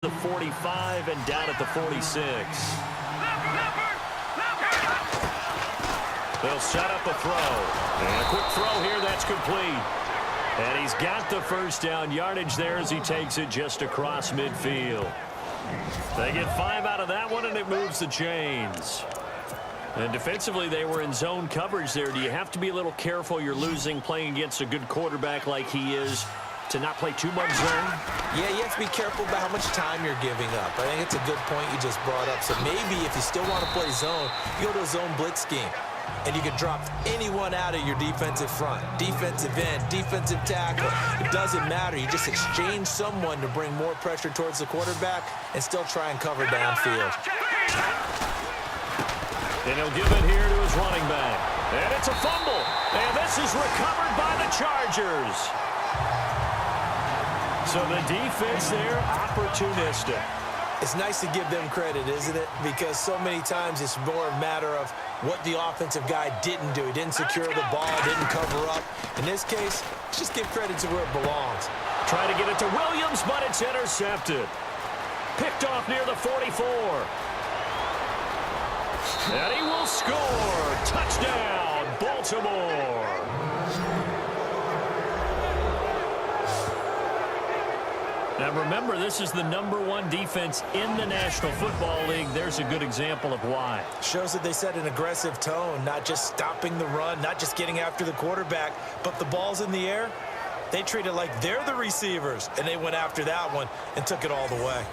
The 45 and down at the 46. They'll set up a throw. And a quick throw here that's complete. And he's got the first down yardage there as he takes it just across midfield. They get 5 out of that one, and it moves the chains. And defensively, they were in zone coverage there. Do you have to be a little careful? You're losing playing against a good quarterback like he is to not play too much zone? Yeah, you have to be careful about how much time you're giving up. I think it's a good point you just brought up. So maybe if you still want to play zone, you go to a zone blitz scheme. And you can drop anyone out of your defensive front. Defensive end, defensive tackle. It doesn't matter. You just exchange someone to bring more pressure towards the quarterback and still try and cover downfield. And he'll give it here to his running back. And it's a fumble. And this is recovered by the Chargers. So the defense there, opportunistic. It's nice to give them credit, isn't it? Because so many times it's more a matter of what the offensive guy didn't do. He didn't secure the ball, didn't cover up. In this case, just give credit to where it belongs. Try to get it to Williams, but it's intercepted. Picked off near the 44. And he will score. Touchdown, Baltimore. Now remember, this is the #1 defense in the National Football League. There's a good example of why. Shows that they set an aggressive tone, not just stopping the run, not just getting after the quarterback, but the ball's in the air. They treat it like they're the receivers, and they went after that one and took it all the way.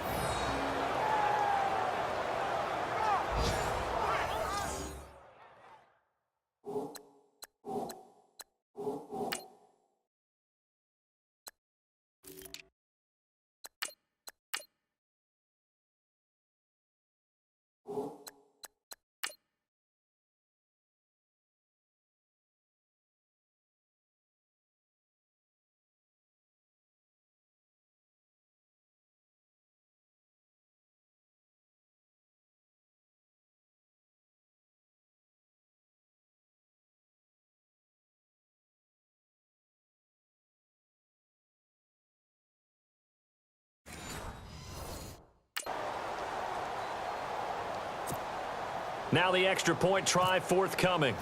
Now the extra point try forthcoming.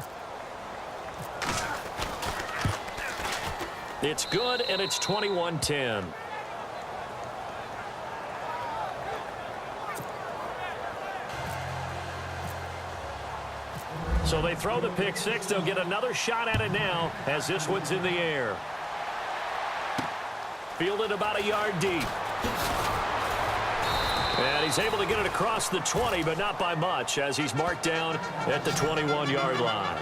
It's good, and it's 21-10. So they throw the pick six. They'll get another shot at it now as this one's in the air. Fielded about a yard deep. And he's able to get it across the 20, but not by much, as he's marked down at the 21-yard line.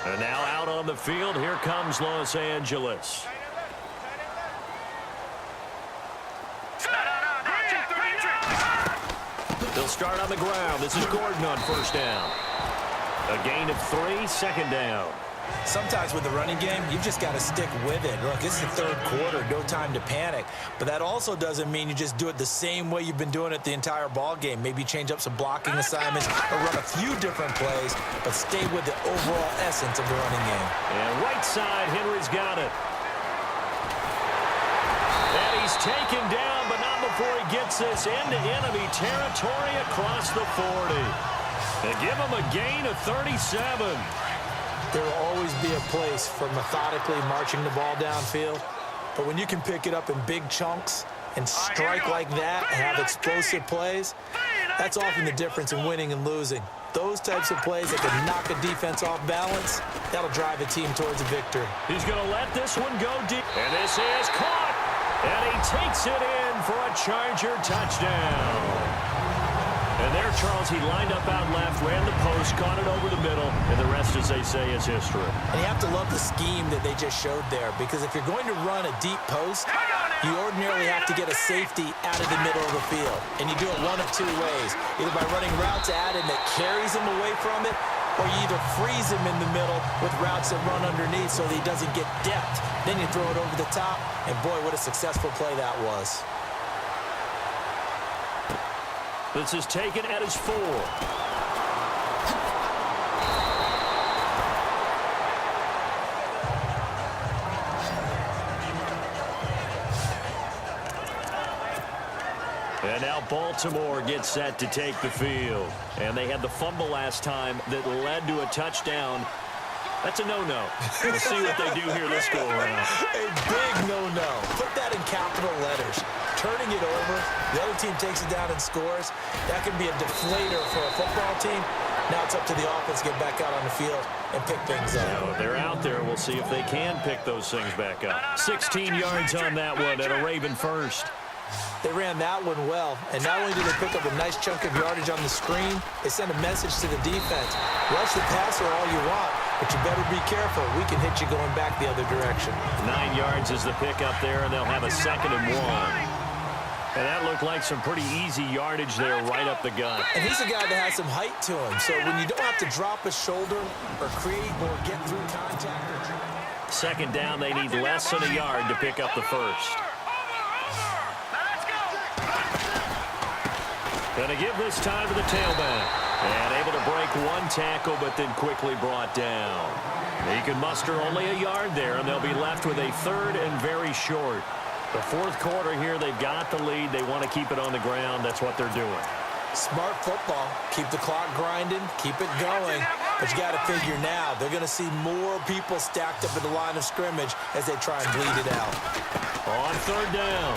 And now out on the field, here comes Los Angeles. They'll start on the ground. This is Gordon on first down. A gain of 3, second down. Sometimes with the running game, you've just got to stick with it. Look, it's the third quarter, no time to panic. But that also doesn't mean you just do it the same way you've been doing it the entire ball game. Maybe change up some blocking assignments or run a few different plays, but stay with the overall essence of the running game. And right side, Henry's got it. And he's taken down, but not before he gets this into enemy territory across the 40. And give him a gain of 37. There will always be a place for methodically marching the ball downfield. But when you can pick it up in big chunks and strike like that and have explosive plays, that's often the difference in winning and losing. Those types of plays that can knock a defense off balance, that'll drive a team towards a victory. He's going to let this one go deep. And this is caught. And he takes it in for a Charger touchdown. And there, Charles, he lined up out left, ran the post, caught it over the middle, and the rest, as they say, is history. And you have to love the scheme that they just showed there, because if you're going to run a deep post, you ordinarily have to get a safety out of the middle of the field. And you do it one of two ways, either by running routes at him that carries him away from it, or you either freeze him in the middle with routes that run underneath so that he doesn't get depth. Then you throw it over the top, and boy, what a successful play that was. This is taken at his 4. And now Baltimore gets set to take the field. And they had the fumble last time that led to a touchdown. That's a no-no. We'll see what they do here this go-around. A big no-no. Put that in capital letters. Turning it over, the other team takes it down and scores. That can be a deflator for a football team. Now it's up to the offense to get back out on the field and pick things up. Now, they're out there. We'll see if they can pick those things back up. 16 yards on that one and a Raven first. They ran that one well, and not only did they pick up a nice chunk of yardage on the screen, they sent a message to the defense. Rush the passer all you want, but you better be careful. We can hit you going back the other direction. 9 yards is the pickup there, and they'll have a 2nd and 1. And that looked like some pretty easy yardage there right up the gut. And he's a guy that has some height to him, so when you don't have to drop a shoulder or create or get through contact. 2nd down, they need less than a yard to pick up the first. Going to give this time to the tailback. And able to break one tackle, but then quickly brought down. He can muster only a yard there, and they'll be left with a 3rd and very short. The 4th quarter here, they've got the lead. They want to keep it on the ground. That's what they're doing. Smart football. Keep the clock grinding. Keep it going. But you got to figure now, they're going to see more people stacked up at the line of scrimmage as they try and bleed it out. On 3rd down,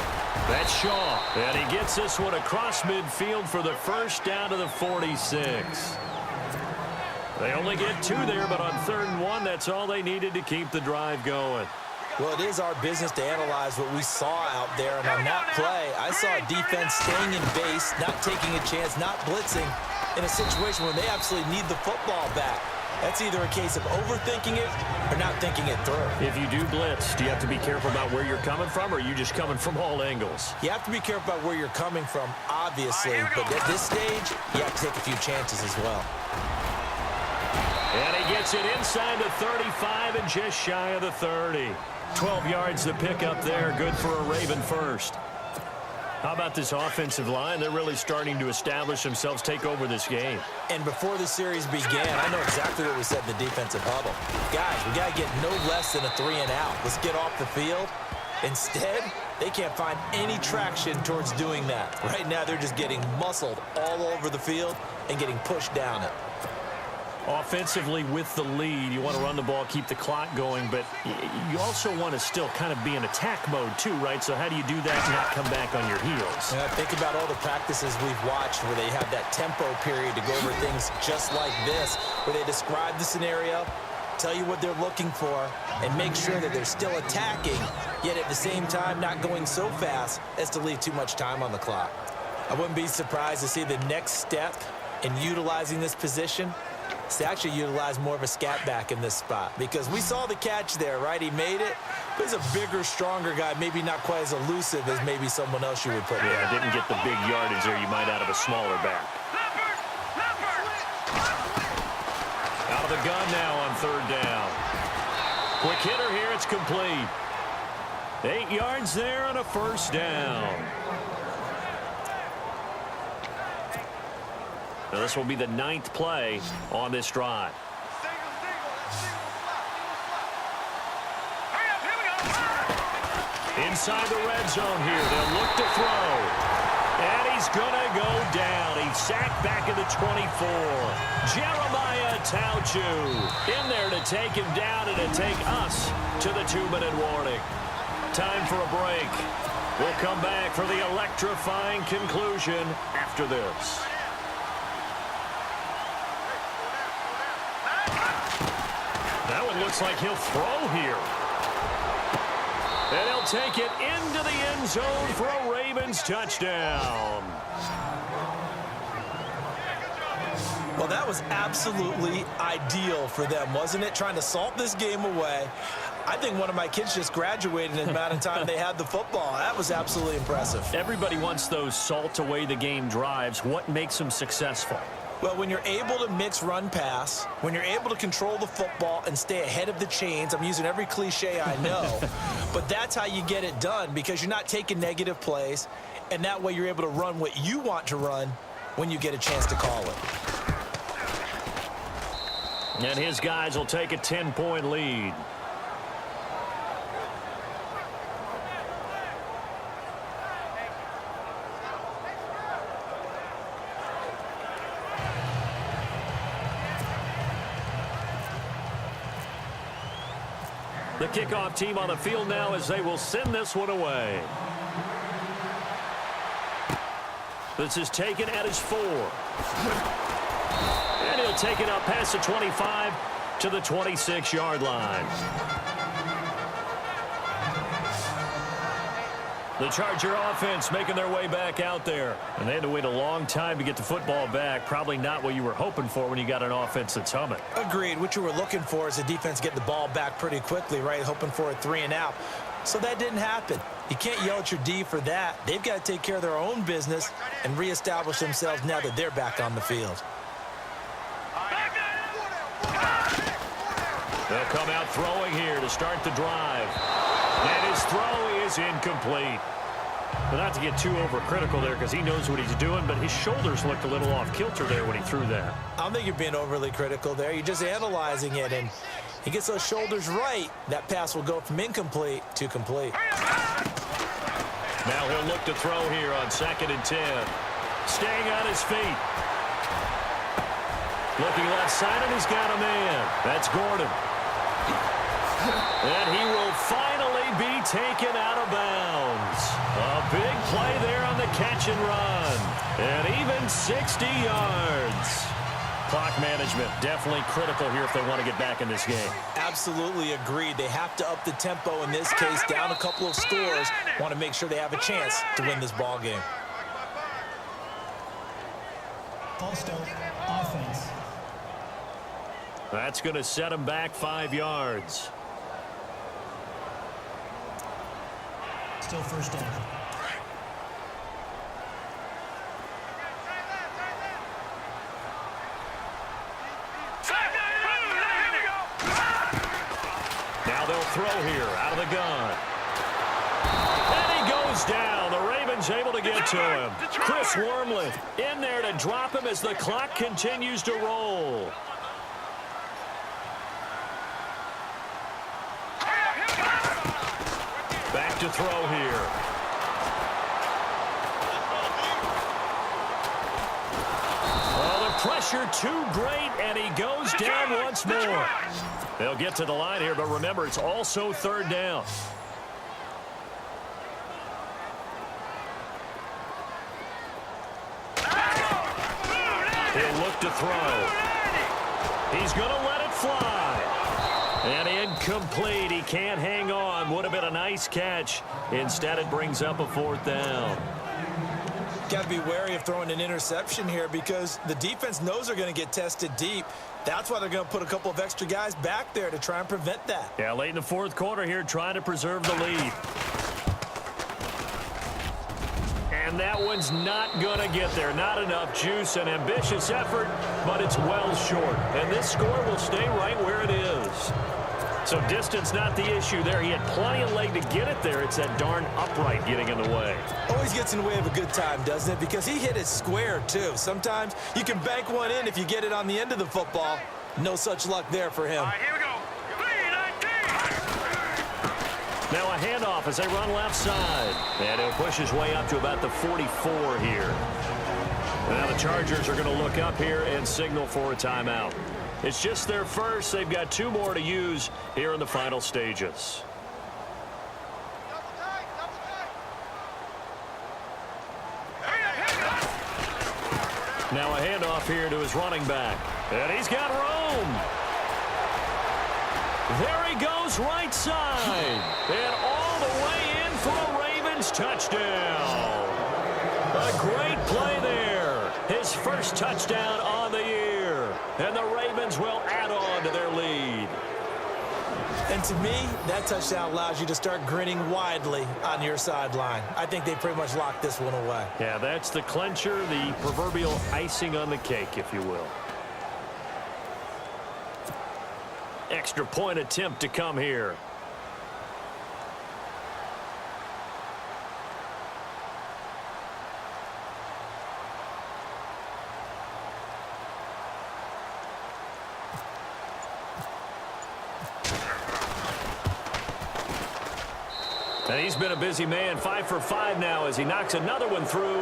that's Shaw. And he gets this one across midfield for the first down to the 46. They only get 2 there, but on 3rd and 1, that's all they needed to keep the drive going. Well, it is our business to analyze what we saw out there, and on that play, I saw a defense staying in base, not taking a chance, not blitzing, in a situation where they absolutely need the football back. That's either a case of overthinking it or not thinking it through. If you do blitz, do you have to be careful about where you're coming from, or are you just coming from all angles? You have to be careful about where you're coming from, obviously, but at this stage, you have to take a few chances as well. And he gets it inside the 35 and just shy of the 30. 12 yards to pick up there. Good for a Raven first. How about this offensive line? They're really starting to establish themselves, take over this game. And before the series began, I know exactly what we said in the defensive huddle. Guys, we got to get no less than a 3 and out. Let's get off the field. Instead, they can't find any traction towards doing that. Right now, they're just getting muscled all over the field and getting pushed down it. Offensively, with the lead, you want to run the ball, keep the clock going, but you also want to still kind of be in attack mode too, right? So how do you do that and not come back on your heels? Yeah, think about all the practices we've watched where they have that tempo period to go over things just like this, where they describe the scenario, tell you what they're looking for, and make sure that they're still attacking, yet at the same time not going so fast as to leave too much time on the clock. I wouldn't be surprised to see the next step in utilizing this position is to actually utilize more of a scat back in this spot, because we saw the catch there, right? He made it, but he's a bigger, stronger guy, maybe not quite as elusive as maybe someone else you would put in. Yeah, didn't get the big yardage there you might out of a smaller back. Out of the gun now on 3rd down. Quick hitter here, it's complete. 8 yards there on a 1st down. Now this will be the 9th play on this drive. Inside the red zone here, they'll look to throw. And he's going to go down. He's sacked back at the 24. Jeremiah Tauchu in there to take him down and to take us to the 2-minute warning. Time for a break. We'll come back for the electrifying conclusion after this. That one looks like he'll throw here. And he'll take it into the end zone for a Ravens touchdown. Well, that was absolutely ideal for them, wasn't it? Trying to salt this game away. I think one of my kids just graduated in the amount of time they had the football. That was absolutely impressive. Everybody wants those salt away the game drives. What makes them successful? Well, when you're able to mix run-pass, when you're able to control the football and stay ahead of the chains, I'm using every cliche I know, but that's how you get it done, because you're not taking negative plays, and that way you're able to run what you want to run when you get a chance to call it. And his guys will take a 10-point lead. The kickoff team on the field now as they will send this one away. This is taken at his 4. And he'll take it up past the 25 to the 26-yard line. The Charger offense making their way back out there. And they had to wait a long time to get the football back. Probably not what you were hoping for when you got an offense that's humming. Agreed. What you were looking for is the defense getting the ball back pretty quickly, right? Hoping for a 3 and out. So that didn't happen. You can't yell at your D for that. They've got to take care of their own business and reestablish themselves now that they're back on the field. They'll come out throwing here to start the drive. And his throw is incomplete. But not to get too overcritical there because he knows what he's doing, but his shoulders looked a little off kilter there when he threw that. I don't think you're being overly critical there. You're just analyzing it, and he gets those shoulders right. That pass will go from incomplete to complete. Now he'll look to throw here on 2nd and 10. Staying on his feet. Looking left side, and he's got a man. That's Gordon. And he will finally be taken out of bounds. A big play there on the catch and run. And even 60 yards. Clock management definitely critical here if they want to get back in this game. Absolutely agreed. They have to up the tempo in this case, down a couple of scores. Want to make sure they have a chance to win this ball game. False start, offense. That's going to set him back 5 yards. Still first down. Now they'll throw here out of the gun. And he goes down. The Ravens able to get to him. Chris Wormley in there to drop him as the clock continues to roll. Back to throw here. Oh, the pressure too great, and he goes down once more. They'll get to the line here, but remember, it's also 3rd down. He'll look to throw. He's going to let it fly. And incomplete. He can't hang on. Would have been a nice catch. Instead, it brings up a 4th down. Got to be wary of throwing an interception here because the defense knows they're going to get tested deep. That's why they're going to put a couple of extra guys back there to try and prevent that. Yeah, late in the 4th quarter here, trying to preserve the lead. And that one's not going to get there. Not enough juice. An ambitious effort, but it's well short. And this score will stay right where it is. So distance not the issue there. He had plenty of leg to get it there. It's that darn upright getting in the way. Always gets in the way of a good time, doesn't it? Because he hit it square, too. Sometimes you can bank one in if you get it on the end of the football. No such luck there for him. All right, here we go. Now a handoff as they run left side. And he'll push his way up to about the 44 here. Now the Chargers are going to look up here and signal for a timeout. It's just their first. They've got 2 more to use here in the final stages. Now a handoff here to his running back. And he's got room. There he goes right side. And all the way in for a Ravens touchdown. A great play there. His first touchdown on the year. And the Ravens will add on to their lead. And to me, that touchdown allows you to start grinning widely on your sideline. I think they pretty much locked this one away. Yeah, that's the clincher, the proverbial icing on the cake, if you will. Extra point attempt to come here. And he's been a busy man, 5 for 5 now as he knocks another one through.